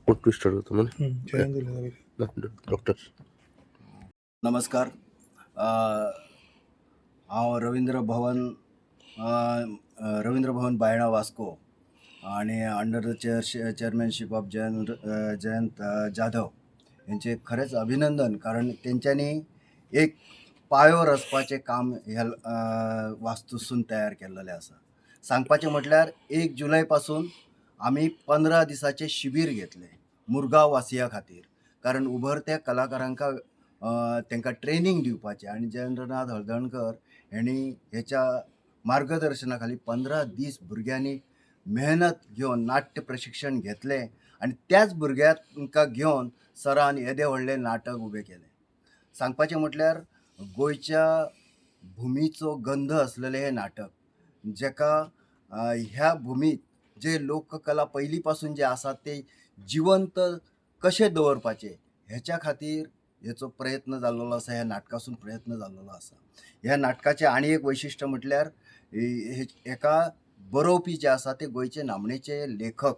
Start करतो म्हणे doctor. नमस्कार. हांव रवींद्र भवन बायणा वास्को आणि under the chairmanship of Jayant Jadhav यांचे खरेंच अभिनंदन, कारण तेंच्यांनी एक पांयोर असपाचें काम ह्या वास्तूसून तयार केल्लेलें आसा. सांगपाचें म्हटल्यार 1 जुलय पासून आमी 15 दिसाचें शिबीर घेतलें मुरगांव वासियां खातीर, कारण उभरत्या कलाकारांक तांकां ट्रेनिंग दिवपाचें. आणि जयेंद्रनाथ हळदणकर हेणी हेच्या मार्गदर्शना खाली 15 दीस भुरग्यांनी मेहनत घेवन नाट्य प्रशिक्षण घेतलें आणि त्याच भुरग्यांक घेवन सरान येदें व्हडलें नाटक उबें केलें. सांगपाचें म्हटल्यार गोंयच्या भुमीचो गंध असलेलें हें नाटक, जेका ह्या भुमीत जे लोककला पयलीं पासून जे आसा ते जिवंत कशें दवरपाचें हेच्या खातीर हेचो प्रयत्न जाल्लो आसा, ह्या नाटकासून प्रयत्न जाल्लो आसा. ह्या नाटकाचें आनी एक वैशिश्ट्य म्हटल्यार हेका बरोवपी जे आसा ते गोंयचे नामनेचे लेखक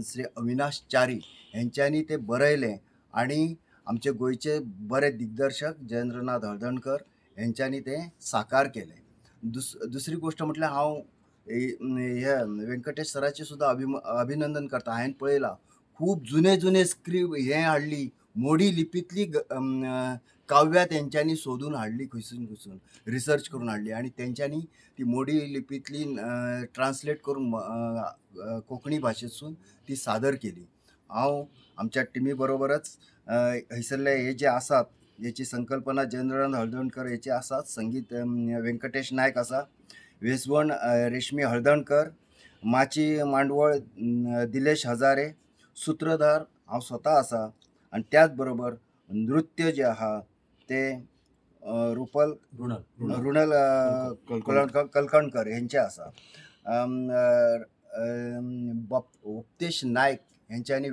श्री अविनाश च्यारी हेंच्यांनी ते बरयलें आणि आमचे गोंयचे बरे दिग्दर्शक जयेंद्रनाथ हळदणकर हेंच्यांनी तें साकार केलें. दुसरी गोश्ट म्हटल्यार हांव हे व्यंकटेश सराचें सुद्दां अभिनंदन करता. हांवें पळयलां खूब जुने स्क्रिप्ट हें हाडली, मोडी लिपींतली काव्यां तेंच्यांनी सोदून हाडली, खंयसून रिसर्च करून हाडली आणि तेंच्यांनी ती मोडी लिपींतली ट्रान्सलेट करून कोंकणी भाशेसून ती सादर केली. हांव आमच्या टिमी बरोबरच हैसरले हे जे आसात, हेची संकल्पना जयेंद्रनाथ हळदणकर हेचे आसात, संगीत व्यंकटेश नायक आसा, वेसवण रेशमी हळदणकर, माची मांडवळ दिलेश हजारे, सूत्रधार हांव स्वता आसा आणि त्याच बरोबर नृत्य जे आहा ते रुणल कलकणकर हेंचे आसा. उपदेश नायक हेंच्यांनी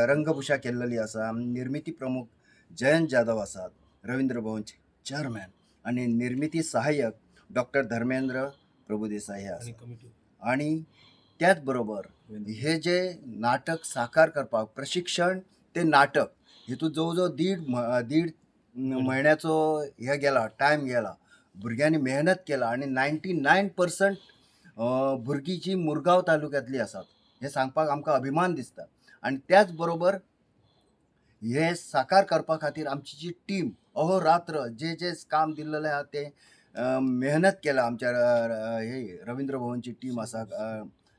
रंगभूषा केल्लेली आसा. निर्मिती प्रमुख जयंत जाधव आसात, रवींद्र भवनचे चेअरमॅन, आणि निर्मिती सहाय्यक डॉक्टर धर्मेंद्र प्रभुदेसाई हे आसा. आणि त्याच बरोबर हे जे नाटक साकार करपाक प्रशिक्षण ते नाटक हेतून जवळ दीड म्हयन्याचो हे गेला, टायम गेला. भुरग्यांनी मेहनत केला आणि 99% भुरगीं जी मुरगांव तालुक्यांतली आसात हे सांगपाक आमकां अभिमान दिसता. आणि त्याच बरोबर हे साकार करपा खातीर आमची जी टीम अहोरात्र जे काम दिल्लेलें आहा ते मेहनत केला. आमच्या हे रवींद्र भवनची टीम आसा,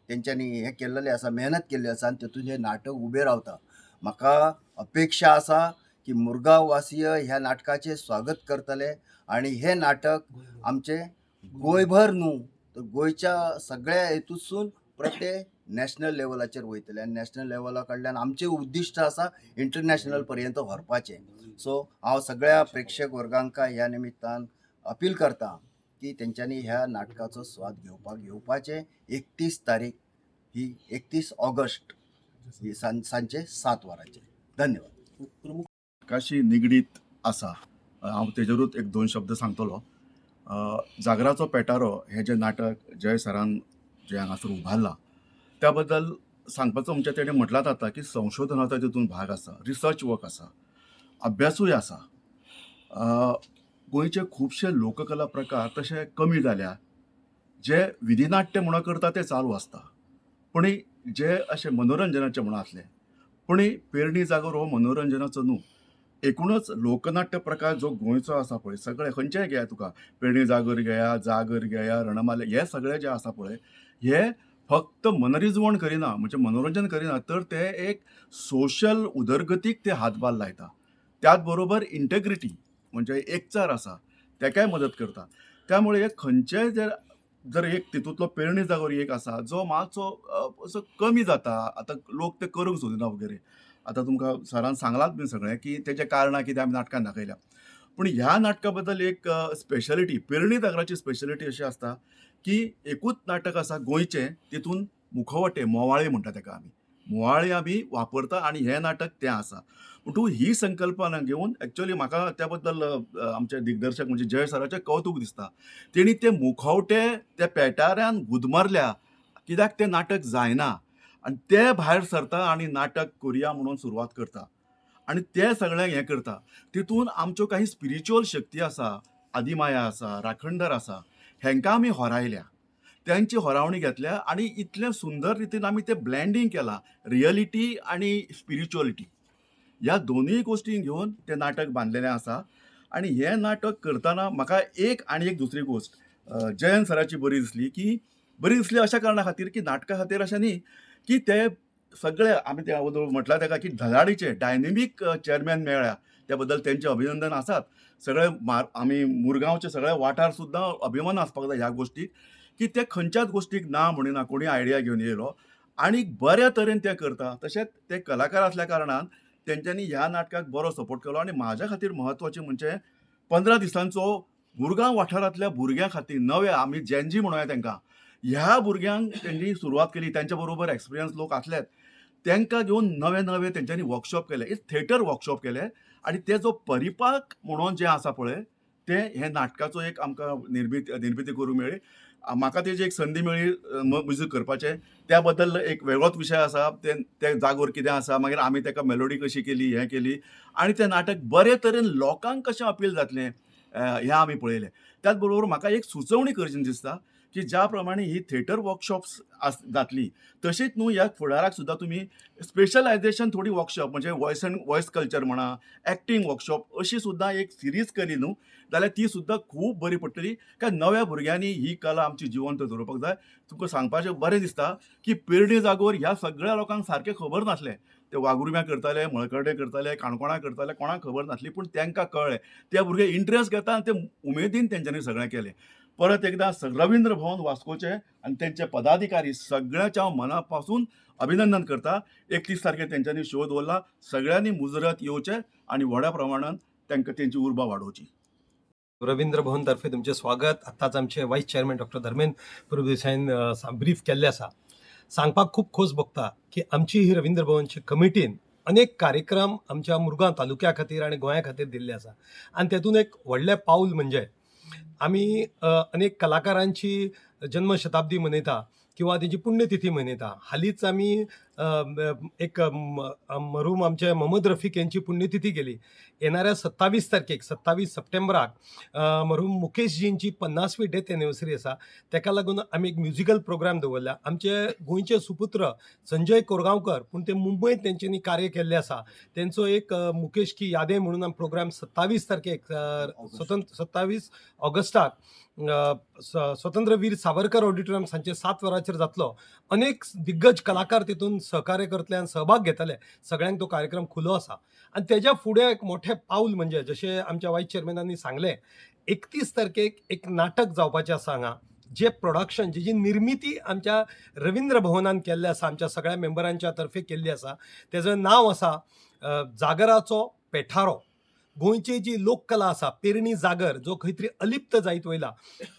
तेंच्यांनी हे केल्लेलें आसा, मेहनत केल्ली आसा आणि तेतून हे नाटक उबें रावता. म्हाका अपेक्षा आसा की मुरगांव वासीय ह्या नाटकाचें स्वागत करतले आणि हे नाटक आमचे गोंयभर न्हू तर गोंयच्या सगळ्या हेतूसून प्रत्येक नॅशनल लेवलाचेर वयतले आणि नॅशनल लेवला कडल्यान आमचें उद्दिश्ट आसा इंटरनॅशनल पर्यंत व्हरपाचें. सो हांव सगळ्या प्रेक्षक वर्गांक ह्या निमित्तान अपील करता की तेंच्यांनी ह्या नाटकाचो स्वाद घेवपाचें. 31 तारीख ही 31 ऑगस्ट ही सांजे 7 वरांचेर. धन्यवाद. काशी निगडीत आसा, हांव तेजेरूच एक दोन शब्द सांगतलो. जागराचो पेटारो हें जें नाटक जय सरान जें हांगासर उबारलां त्या बद्दल सांगपाचो म्हणजे तेणें म्हटलां जाता की संशोधनाचो तितून भाग आसा, रिसर्च वर्क आसा, अभ्यासूय आसा. गोंयचे खुबशे लोककला प्रकार तशे कमी जाल्या. जे विधिनाट्य म्हणून करता ते चालू आसता, पूण जे अशे मनोरंजनाचे म्हणून आसले. पूण पेरणी जागोर हो मनोरंजनाचो न्हू, एकूणच लोकनाट्य प्रकार जो गोंयचो आसा पळय, सगळे खंयचेय घेया, तुका पेरणी जागर घेया, रणमाले, हे सगळे जे आसा पळय, हे फक्त मनरिजवण करिना, म्हणजे मनोरंजन करिना, तर ते एक सोशल उदरगतीक ते हातभार लायता. त्याच बरोबर इंटेग्रिटी म्हणजे एकचार आसा तेकाय मदत करता. त्यामुळे हे खंयचेय जर एक तितूंतलो पेरणी जागोर एक आसा जो मातसो असो कमी जाता, आतां लोक ते करूंक सोदिना वगैरे. आतां तुमकां सरान सांगलांच बी सगळें की तेजे कारणां कितें आमी नाटकान दाखयल्या. पूण ह्या नाटका बद्दल एक स्पेशलिटी, पेरणी जागराची स्पेशलिटी अशी आसता की एकूच नाटक आसा गोंयचें, तितून मुखवटे मोवाळे म्हणटा तेका आमी, मोवाळे आमी वापरता आणि हें नाटक तें आसा. म्हणटू ही संकल्पना घेवन एक्चुअली म्हाका त्या बद्दल आमचे दिग्दर्शक म्हणजे जय सराचें कौतूक दिसता. तेणी ते मुखवटे त्या पेटाऱ्यान गुदमारल्या, कित्याक तें नाटक जायना. आनी ते भायर सरता आनी नाटक करुया म्हणून सुरवात करता आनी ते सगळ्यांक हें करता. तितून आमच्यो काही स्पिरिच्युअल शक्ती आसा, आदिमाया आसा, राखणदार आसा, हेंकां आमी होरायल्या. त्यांची होरावणी घेतल्या आनी इतले सुंदर रितीन आमी ते ब्लेंडिंग केलां, रियलिटी आनी स्पिरिच्युअलिटी ह्या दोनूय गोश्टी घेवन तें नाटक बांदलेलें आसा. आनी हें नाटक करतना म्हाका आनी एक दुसरी गोश्ट जयंत सराची बरी दिसली अशा कारणां खातीर की नाटका खातीर अशें न्ही की ते सगळे आमी ते म्हटल्यार ताका की धडाडीचे डायनेमीक चेअरमॅन मेळ्ळ्या, त्या बद्दल तेंचे अभिनंदन आसात. सगळे आमी मुरगांवचे सगळे वाठार सुद्दां अभिमान आसपाक जाय ह्या गोश्टीक की ते खंयच्याच गोश्टीक ना म्हणिना, कोणी आयडिया घेवन येयलो आनी बऱ्या तरेन ते करता. तशेंच ते कलाकार आसल्या कारणान तेंच्यांनी ह्या नाटकाक बरो सपोर्ट केलो आनी म्हाज्या खातीर म्हत्वाचें म्हणजे 15 दिसांचो मुरगांव वाठारांतल्या भुरग्यां खातीर नवे आमी जेनजी म्हणूया तांकां, ह्या भुरग्यांक तेंणी सुरवात केली. तेंच्या बरोबर एक्सपिरियन्स लोक आसलेत, तांकां घेवन नवे नवे तेंच्यांनी वर्कशॉप केले, एक थिएटर वर्कशॉप केले आनी ते जो परिपाक म्हणून जें आसा पळय ते हे नाटकाचो एक आमकां निर्मिती करूंक मेळ्ळी. म्हाका तेजी एक संदी मेळ्ळी म्युजीक करपाचें. त्या बद्दल एक वेगळोच विशय आसा, ते जागोर कितें आसा, मागीर आमी ताका मेलोडी कशी केली, हें केली आनी तें नाटक बरे तरेन लोकांक कशें अपील जातलें हें आमी पळयलें. त्याच बरोबर म्हाका एक सुचोवणी करची दिसता की ज्या प्रमाणे ही थिएटर वर्कशॉप्स जातली तशीच न्हू ह्या फुडाराक सुद्दां तुमी स्पेशलायझेशन थोडी वर्कशॉप म्हणजे वॉयस कल्चर म्हणा, एक्टींग वर्कशॉप अशी सुद्दां एक सिरीज केली न्हू जाल्यार ती सुद्दां खूब बरी पडटली. काय नव्या भुरग्यांनी ही कला आमची जिवंत दवरपाक जाय. तुमकां सांगपाचें बरें दिसता की पेरणी जागोर ह्या सगळ्या लोकांक सारकें खबर नासलें. ते वागुर्म्या करताले, मळकर्डे करताले, काणकोणा करताले, कोणाक खबर नासली, पूण तांकां कळ्ळें. ते भुरगे इंट्रस्ट घेता आनी ते उमेदीन तेंच्यांनी सगळें केलें. परत एकदा रवींद्र भवन वास्कोचे आनी तेंचे पदाधिकारी सगळ्याच्या हांव मना पासून अभिनंदन करता. 31 तारखेर तेंच्यांनी शो दवरला. सगळ्यांनी मुजरत येवचें आनी व्हड्या प्रमाणान तांकां तेंची उर्बा वाडोवची. रवींद्र भवन तर्फे तुमचे स्वागत. आतांच आमचे वायस चेअरमॅन डॉक्टर धर्मेंद्र प्रभुदेसाईन ब्रीफ केल्लें आसा. सांगपाक खूब खोस भोगता की आमची ही रवींद्र भवनची कमिटीन अनेक कार्यक्रम आमच्या मुरगांव तालुक्या खातीर आनी गोंया खातीर दिल्ले आसा आनी तेतून एक व्हडलें पाऊल म्हणजे आमी अनेक कलाकारांची जन्मशताब्दी मनयता किंवा तेजी पुण्यतिथी मनयता. हालींच आमी एक मरूम आमचे मोहम्मद रफीक यांची पुण्यतिथी गेली. येणाऱ्या 27 तारखेक 27 सप्टेंबराक मरूम मुकेशजींची 50वी डेथ एनिवर्सरी आसा. तेका लागून आमी एक म्युजिकल प्रोग्राम दवरला. आमचे गोंयचे सुपुत्र संजय कोरगांवकर पूण ते मुंबयत तेंच्यांनी कार्य केल्लें आसा. तेंचो एक मुकेश की यादे म्हणून प्रोग्राम 27 तारखेक 27 ऑगस्टाक स्वतंत्रवीर सावरकर ऑडिटोरियम सांजे 7 वरांचेर जातलो. अनेक दिग्गज कलाकार तितून सहकार्य करतले आनी सहभाग घेतले. सगळ्यांक तो कार्यक्रम खुलो आसा. आनी तेज्या फुडें एक मोठें पाऊल म्हणजे जशें आमच्या वायस चेअरमॅनांनी सांगलें 31 तारखेक एक नाटक जावपाचें आसा हांगा, जे प्रोडक्शन जेची निर्मिती आमच्या रवींद्र भवनान केल्लें आसा, आमच्या सगळ्या मेंबरांच्या तर्फे केल्ली आसा. तेजो नांव आसा जागराचो पेठारो. गोंयची जी लोककला आसा पेरणी जागर जो खंय तरी अलिप्त जायत वयला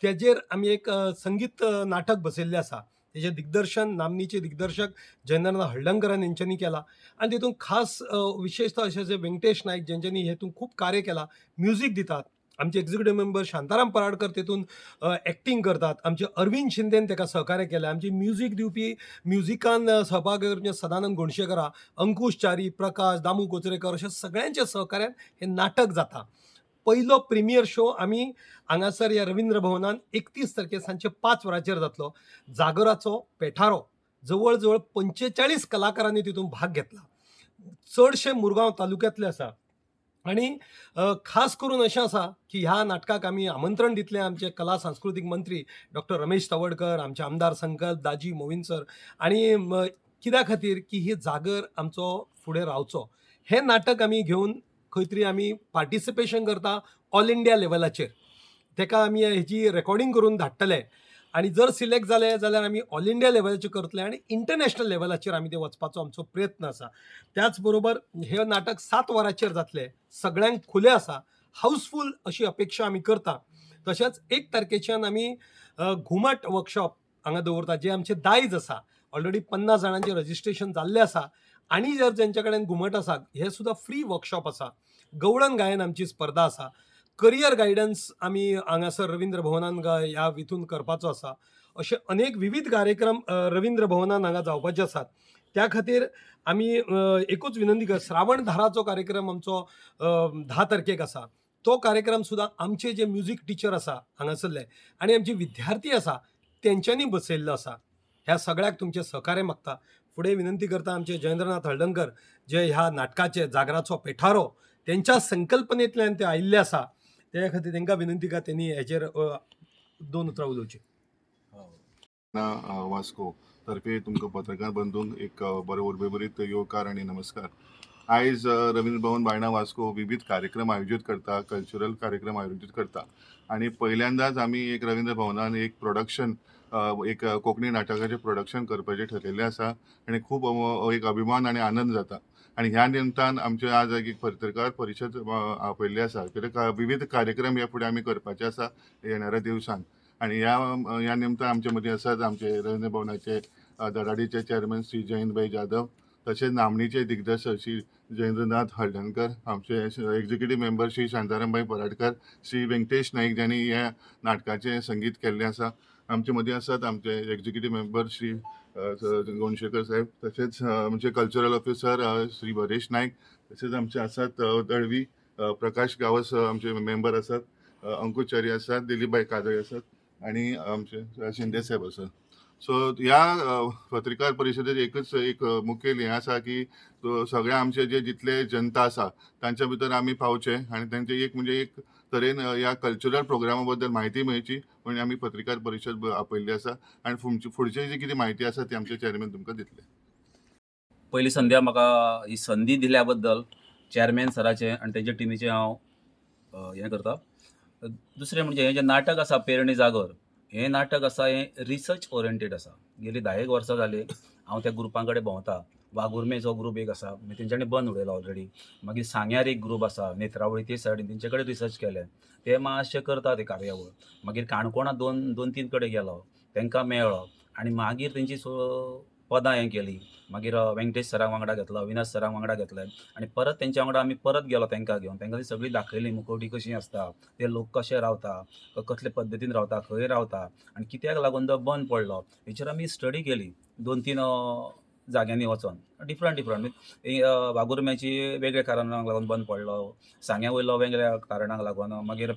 तेजेर आमी एक संगीत नाटक बसयल्लें आसा. तेजे दिग्दर्शन नामनीचे दिग्दर्शक जयेंद्रनाथ हळदणकरान हेंच्यांनी केला आनी तितून खास विशेषता अशें जे वेंकटेश नायक जेंच्यांनी हेतून खूब कार्य केलां, म्युजीक दितात. आमचे एक्झिक्युटीव मेंबर शांताराम पराडकर तितून एक्टींग करतात. आमचे अरविंद शिंदेन ताका सहकार्य केलें. आमची म्युजीक दिवपी म्युजिकान सहभाग करचे सदानंद गोंडशेकर, अंकुश च्यारी, प्रकाश, दामू कोचरेकर अशा सगळ्यांच्या सहकार्यान हे नाटक जाता. पयलो प्रिमियर शो आमी हांगासर ह्या रवींद्र भवनान 31 तारखेर सांजे 5 वरांचेर जातलो. जागराचो पेठारो. जवळ जवळ 45 कलाकारांनी तितून भाग घेतला. चडशे मुरगांव तालुक्यांतले आसा आनी खास करून अशें आसा की ह्या नाटकाक आमी आमंत्रण दितले आमचे कला सांस्कृतीक मंत्री डॉक्टर रमेश तवडकर, आमचे आमदार संकल्प दाजी मोविन सर आनी कित्या खातीर की ही जागर आमचो फुडें रावचो. हे नाटक आमी घेवन खंय तरी आमी पार्टिसिपेशन करता ऑल इंडिया लेवलाचेर. तेका आमी हेची रेकॉर्डिंग करून धाडटले आनी जर सिलेक्ट जाले जाल्यार आमी ऑल इंडिया लेवलाचेर करतले आनी इंटरनॅशनल लेवलाचेर आमी ते वचपाचो आमचो प्रयत्न आसा. त्याच बरोबर हे नाटक 7 वरांचेर जातले. सगळ्यांक खुले आसा. हाऊसफुल अशी अपेक्षा आमी करता. तशेंच 1 तारखेच्यान आमी घुमट वर्कशॉप हांगा दवरता, जे आमचे दायज आसा. ऑलरेडी 50 जाणांचें रजिस्ट्रेशन जाल्लें आसा आनी जर जेंच्या कडेन घुमट आसा हे सुद्दां फ्री वर्कशॉप आसा. गवळण गायन आमची स्पर्धा आसा. करियर गायडन्स आमी हांगासर रवींद्र भवनान ह्या हितून करपाचो आसा. असे अनेक विविध कार्यक्रम रवींद्र भवनान हांगा जावपाचे आसात. त्या खातीर आमी एकूच विनंती कर, श्रावण धाराचो कार्यक्रम आमचो 10 तारखेक आसा. तो कार्यक्रम सुद्दां आमचे जे म्युझिक टीचर आसा हांगासरले आनी आमचे विद्यार्थी आसा तेंच्यांनी बसयल्लो आसा. ह्या सगळ्याक तुमचे सहकार्य मागता. फुडें विनंती करता आमचे जयेंद्रनाथ हळदणकर जे ह्या नाटकाचे जागराचो पेठारो त्यांच्या संकल्पनेंतल्यान ते आयिल्ले आसा. त्या खातीर तांकां विनंती का त्यांनी हेचेर 2 उतरां उलोवची. वास्को तर्फे तुमकां पत्रकार बंधूंक एक बरो उर्बेभरीत येवकार आनी नमस्कार. आयज रवींद्र भवन बायणा वास्को विविध कार्यक्रम आयोजीत करता, कल्चरल कार्यक्रम आयोजीत करता आणि पहिल्यांदाच आमी एक रवींद्र भवनान एक प्रोडक्शन एक कोंकणी नाटकाचें प्रोडक्शन करपाचें ठरलेलें आसा आनी खूब एक अभिमान आनी आनंद जाता. आणि ह्या निमतान आमचे आज एक पत्रकार परिशद आपयल्ली आसा, कित्याक विविध कार्यक्रम ह्या फुडें आमी करपाचे आसा येणाऱ्या दिवसांत. आणि ह्या निमतान आमचे मदीं आसात आमचे रवींद्र भवनाचे धडाडीचे चेअरमॅन श्री जयंतभाई जाधव, तशेंच नामणीचे दिग्दर्शक श्री जयेंद्रनाथ हळदणकर, आमचे एक्झिक्युटीव मेंबर श्री शांतारामभाई पराडकर, श्री व्यंकटेश नाईक ज्यांनी ह्या नाटकाचें संगीत केल्लें आसा. आमचे मदीं आसात आमचे एक्झिक्युटीव मेंबर श्री गोंडशेकर साहेब, तशेंच आमचे कल्चरल ऑफिसर श्री परेश नाईक, तशेंच आमचे आसात दळवी प्रकाश गावस आमचे मेंबर आसात, अंकुश च्यारी आसात, दिलीपभाई कादळे आसात आणि आमचे शिंदे साहेब आसात. सो ह्या पत्रकार परिशदेचें एकच एक मुखेल हें आसा की सगळे आमचे जे जितले जनता आसा तांच्या भितर आमी पावचे आनी तांचे एक म्हणजे एक तरेन ह्या कल्चरल प्रोग्रामा बद्दल म्हायती मेळची म्हणून आमी पत्रकार परिशद आपयल्ली आसा. आनी फुडची जी कितें म्हायती आसा ती आमचे चेअरमॅन तुमकां दितले. पयली संध्या म्हाका ही संदी दिल्या बद्दल चेअरमॅन सराचे आनी तेजे टिमीचे हांव हें करता. दुसरें म्हणजे हें जें नाटक आसा पेरणी जागर, हें नाटक आसा हें रिसर्च ओरिएंटेड आसा. गेली 10 वर्सां जाली हांव त्या ग्रुपां कडेन भोंवता. वागुर्मेचो ग्रुप एक आसा, तेंच्यांनी बंद उडयलो ऑलरेडी. मागीर सांग्यार एक ग्रुप आसा, नेत्रावळी ते सायडीन तेंचे कडेन रिसर्च केलें, ते मातशें करता ते कार्यावळ. मागीर काणकोणा 2-3 कडेन गेलो, तेंकां मेळ्ळो आनी मागीर तेंची पदां हें केली. मागीर व्यंकटेश सराक वांगडा घेतलो, अविनाश सराक वांगडा घेतले आनी परत तेंच्या वांगडा आमी परत गेलो तेंकां घेवन. तेंकां ती सगळी दाखयली मुखवटी कशी आसता, ते लोक कशे रावता, कसले पद्दतीन रावता, खंय रावता आनी कित्याक लागून तो बंद पडलो हेचेर आमी स्टडी केली 2-3 जाग्यांनी वचोन. डिफरंट वागुर्म्याची वेगळ्या कारणांक लागून बंद पडलो, सांग्या वयलो वेगळ्या कारणांक लागून, मागीर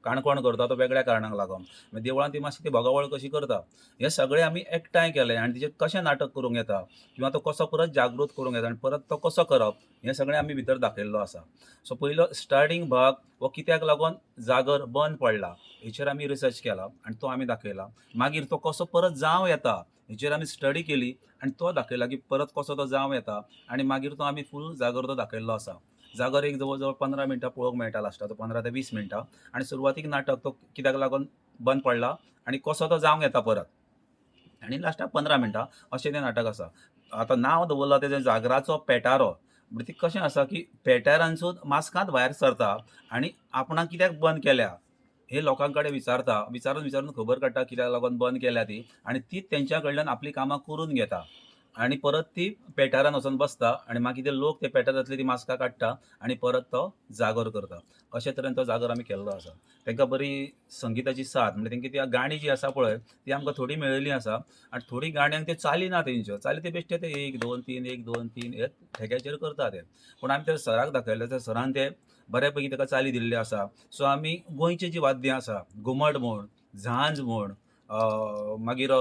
काणकोण करता तो वेगळ्या कारणांक लागून, मागीर देवळान ती मातशी ती भोगावळ कशी करता, हे सगळें आमी एकठांय केलें आनी तेजेर कशें नाटक करूंक येता किंवा तो कसो परत जागृत करूंक येता आनी परत तो कसो करप हें सगळें आमी भितर दाखयल्लो आसा. सो पयलो स्टार्टींग भाग हो कित्याक लागून जागर बंद पडला हेचेर आमी रिसर्च केला आनी तो आमी दाखयला. मागीर तो कसो परत जावं येता हेचेर आमी स्टडी केली आनी तो दाखयला की परत कसो तो जावं येता आनी मागीर तो आमी फूल जागर तो दाखयल्लो आसा. जागर एक जवळ जवळ 15 मिनटां पळोवंक मेळटा, लास्टाचो 15 ते 20 मिनटां. आनी सुरवातीक नाटक तो कित्याक लागून बंद पडला आनी कसो तो जावंक येता परत, आनी लास्टाक 15 मिनटां अशें तें नाटक आसा. आतां नांव दवरलां तेजें जागराचो पेटारो. म्हणजे ती कशें आसा की पेटारांसून मास्कांत भायर सरता आनी आपणाक कित्याक बंद केल्या हे लोकां कडेन विचारून खबर काडटा कित्याक लागून बंद केल्या ती, आनी ती तेंच्या कडल्यान आपली कामां करून घेता आनी परत ती पेटारान वचून बसता आनी मागीर ते लोक ते पेटारांतली ती मास्कां काडटा आनी परत तो जागर करता. अशे तरेन तो जागर आमी केल्लो आसा. तांकां बरी संगिताची साथ म्हणजे तेंची ती गाणी जी आसा पळय ती आमकां थोडी मेळिल्ली आसा आनी थोडी गाण्यांक ते चाली ना तेंच्यो, चाली ते बेश्टे ते 1 2 3 1 2 3 हे ठेक्याचेर करता ते. पूण आमी ते सराक दाखयले, त्या सरान ते बऱ्यापैकी ताका चाली दिल्ली आसा. सो आमी गोंयची जी वाद्यां आसा, घुमट म्हण, झांज म्हण, मागीर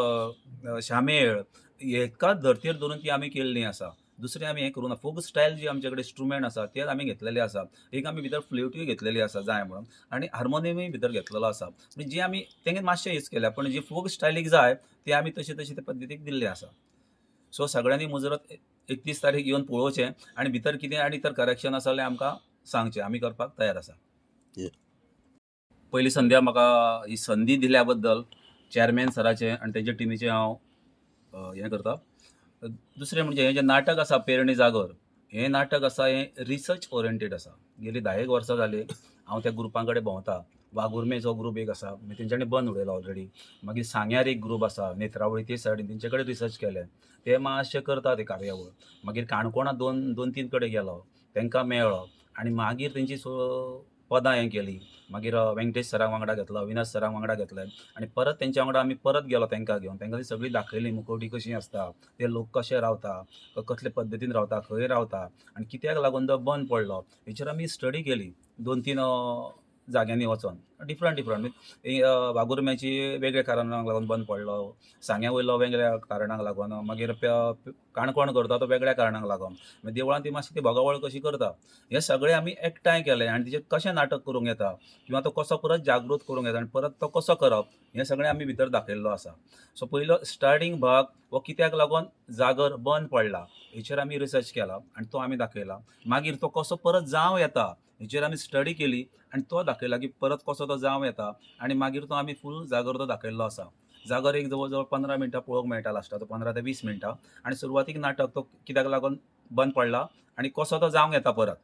शामेळ, एकाच धर्तेर धरून ती आमी केल्ली आसा. दुसरें आमी हें करूं ना. फोक स्टायल जी आमचे कडेन इंस्ट्रुमेंट आसा ते आमी घेतलेले आसा. एक आमी भितर फ्ल्युटूय घेतलेली आसा जाय म्हणून आनी हार्मोनियमूय भितर घेतलेलो आसा. म्हणजे जी आमी तेंगे मातशें यूज केल्या पूण जी फोक स्टायलीक जाय ती आमी तशी ते पद्दतीक दिल्ली आसा. सो सगळ्यांनी मुजरत 31 तारीख येवन पळोवचें आनी भितर कितें आनी तर करेक्शन आसा जाल्यार आमकां सांगचें, आमी करपाक तयार आसा. पयली संध्या म्हाका ही संदी दिल्या बद्दल चेअरमॅन सराचे आनी तेजे टिमीचे हांव हें करता. दुसरें म्हणजे हें जें नाटक आसा पेरणी जागर, हें नाटक आसा हें रिसर्च ओरिएंटेड आसा. गेली 10 वर्सां जाली हांव त्या ग्रुपां कडेन भोंवता. वागुर्मेचो ग्रुप एक आसा, तेंच्यांनी बंद उडयलो ऑलरेडी. मागीर सांग्यार एक ग्रुप आसा, नेत्रावळी ते सायडीन तेंचे कडेन रिसर्च केलें, ते मातशें करता ते कार्यावळ. मागीर काणकोणा 2-3 कडेन गेलो, तेंकां मेळ्ळो आनी मागीर तेंची पदां हें केली. मागीर वेंकटेश सराक वांगडा घेतलो, अविनाश सराक वांगडा घेतले आनी परत तेंच्या वांगडा आमी परत गेलो तांकां घेवन. तांकां ती सगळी दाखयली मुखवटी कशी आसता, ते लोक कशे रावता, कसले पद्दतीन रावता, खंय रावता आनी कित्याक लागून तो बंद पडलो हेचेर आमी स्टडी केली 2-3 जाग्यांनी वचोन. डिफरंट वागुर्म्याची वेगळ्या कारणांक लागून बंद पडलो, सांग्या वयलो वेगळ्या कारणांक लागून, मागीर काणकोण करता तो वेगळ्या कारणांक लागून, मागीर देवळान ती मातशी ती भोगावळ कशी करता हे सगळें आमी एकठांय केलें आनी तेजेर कशें नाटक करूंक येता किंवा तो कसो परत जागृत करूंक येता आनी परत तो कसो करप हें सगळें आमी भितर दाखयल्लो आसा. सो पयलो स्टार्टींग भाग हो कित्याक लागून जागर बंद पडला हेचेर आमी रिसर्च केला आनी तो आमी दाखयला. मागीर तो कसो परत जावं येता हेचेर आमी स्टडी केली आनी तो दाखयला की परत कसो तो जावं येता आनी मागीर तो आमी फूल जागर तो दाखयल्लो आसा. जागर एक जवळ जवळ 15 मिनटां पळोवंक मेळटा लास्टाचो 15 ते 20 मिनटां आनी सुरवातीक नाटक तो कित्याक लागून बंद पडला आनी कसो तो जावंक येता परत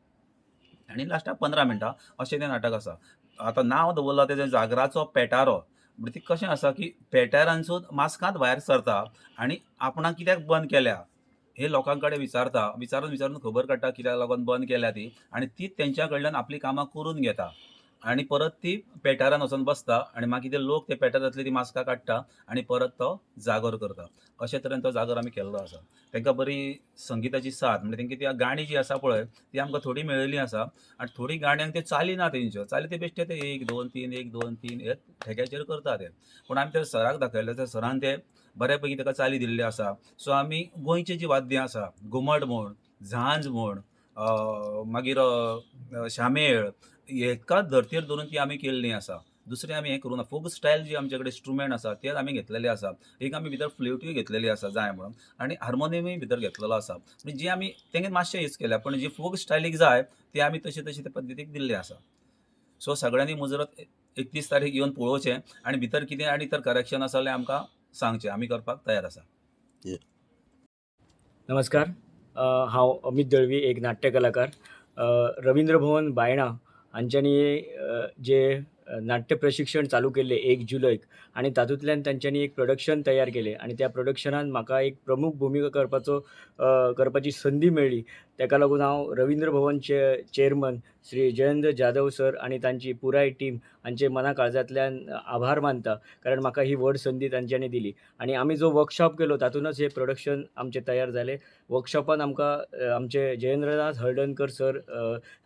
आनी लास्टाक 15 मिनटां अशें तें नाटक आसा. आतां नांव दवरलां तेजें जागराचो पेटारो. म्हणजे ती कशें आसा की पेटारांसून मास्कांत भायर सरता आनी आपणाक कित्याक बंद केल्या हे लोकां कडेन विचारून खबर काडटा कित्याक लागून बंद केल्या ती आनी ती तेंच्या कडल्यान आपली कामां करून घेता आनी परत ती पेटारान वचून बसता आनी मागीर ते लोक ते पेटारांतली ती मास्कां काडटा आनी परत तो जागर करता. अशे तरेन तो जागर आमी केल्लो आसा. तांकां बरी संगिताची साथ म्हणजे तेंची ती गाणी जी आसा पळय ती आमकां थोडी मेळिल्ली आसा आनी थोडी गाण्यांक ते चाली ना तेंच्यो चाली ते बेश्टे ते 1 2 3 1 2 3 हे ठेक्याचेर करता ते. पूण आमी ते सराक दाखयले त्या सरान ते बऱ्यापैकी ताका चाली दिल्ली आसा. सो आमी गोंयची जी वाद्यां आसा घुमट म्हण, झांज म्हण, मागीर शामेळ हेका धर्तेर धरून ती आमी केल्ली आसा. दुसरें आमी हें करूं ना. फोक स्टायल जी आमचे कडेन इंस्ट्रुमेंट आसा ते आमी घेतलेले आसा. एक आमी भितर फ्ल्युटूय घेतलेली आसा जाय म्हणून आनी हार्मोनियमूय भितर घेतलेलो आसा. म्हणजे जी आमी तेंगे मातशें यूज केल्या पूण जी फोक स्टायलीक जाय ती आमी तशी ते पद्दतीक दिल्ली आसा. सो सगळ्यांनी मुजरत 31 तारीख येवन पळोवचें आनी भितर कितें आनी तर करेक्शन आसा जाल्यार आमकां सांगचें. आमी करपाक तयार आसा. नमस्कार. हांव अमित दळवी, एक नाट्य कलाकार. रवींद्र भवन बायणा हांच्यांनी जे नाट्य प्रशिक्षण चालू केल्लें 1 जुलैक आनी तातूंतल्यान तांच्यांनी एक प्रोडक्शन तयार केलें आनी त्या प्रोडक्शनान म्हाका एक प्रमुख भुमिका करपाची संदी मेळ्ळी. ताका लागून हांव रवींद्र भवनचे चेअरमन श्री जयेंद्र जाधव सर आनी तांची पुराय टीम हांचे मना काळजांतल्यान आभार मानता, कारण म्हाका ही व्हड संदी तांच्यांनी दिली. आनी आमी जो वर्कशॉप केलो तातूंतच हे प्रोडक्शन आमचें तयार जालें. वर्कशॉपान आमकां आमचे जयेंद्रनाथ हळदणकर सर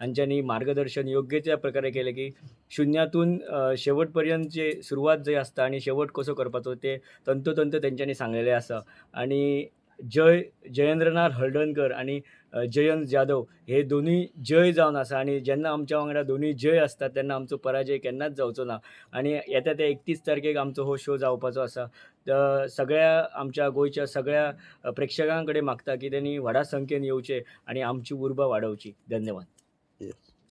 हांच्यांनी मार्गदर्शन योग्य त्या प्रकारे केलें की शुन्यातून शेवट पर्यंतची सुरवात जी आसता आनी शेवट कसो करपाचो ते तंतोतंत तेंच्यांनी सांगलेलें आसा. आनी जयेंद्रनाथ हळदणकर आनी जयंत जाधव हे दोनूय जय जावन आसा आनी जेन्ना आमच्या वांगडा दोनूय जय आसतात तेन्ना आमचो पराजय केन्नाच जावचो ना. आनी येता त्या 31 तारखेक आमचो हो शो जावपाचो आसा. सगळ्या आमच्या गोंयच्या सगळ्या प्रेक्षकां कडेन मागता की तेणी व्हडा संख्येन येवचें आनी आमची उर्बा वाडोवची. धन्यवाद. Yes.